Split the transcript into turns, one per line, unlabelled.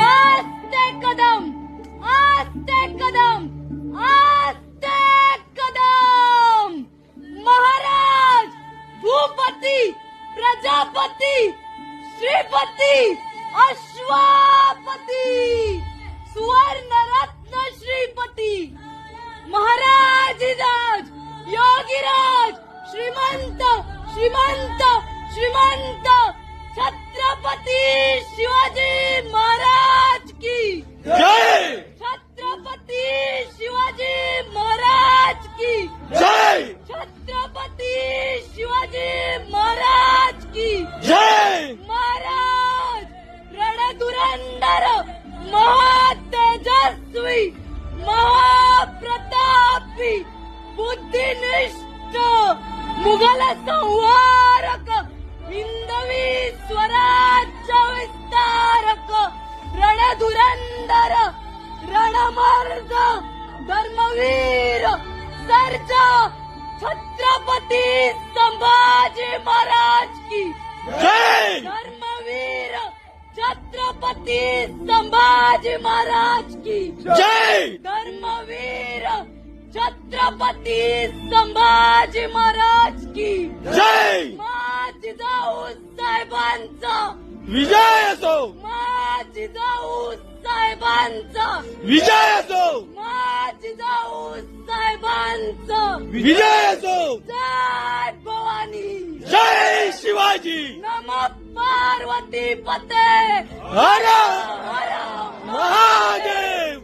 आस्ते कदम, आस्ते कदम, आस्ते कदम. महाराज, भूपती, प्रजापती, श्रीपती, अश्वापती, सुवर्णरत्न श्रीपती, महाराज, योगीराज, श्रीमंत, श्रीमंत, श्रीमंत छत्रपती शिवाजी महाराज की
जय.
छत्रपती शिवाजी महाराज की
जय.
छत्रपती शिवाजी महाराज की
जय.
महाराज रणधुरंदर, महातेजस्वी, महाप्रतापी, बुद्धिनिष्ठ, मुघल संहारक, हिंदवी स्वराज्य विस्तारक, रणधुरंदर, रणमर्द, धर्मवीर, सर्जा छत्रपती संभाजी महाराज की
जय.
धर्मवीर छत्रपती संभाजी महाराज की
जय.
धर्मवीर छत्रपती संभाजी महाराज की
जय.
जिजाऊ साहेबांचा
विजय असो.
जिजाऊ साहेबांचा
विजय असो.
जिजाऊ साहेबांचा
विजय असो.
जय भवानी,
जय शिवाजी.
नमः पार्वती पते,
हर
हर
महादेव.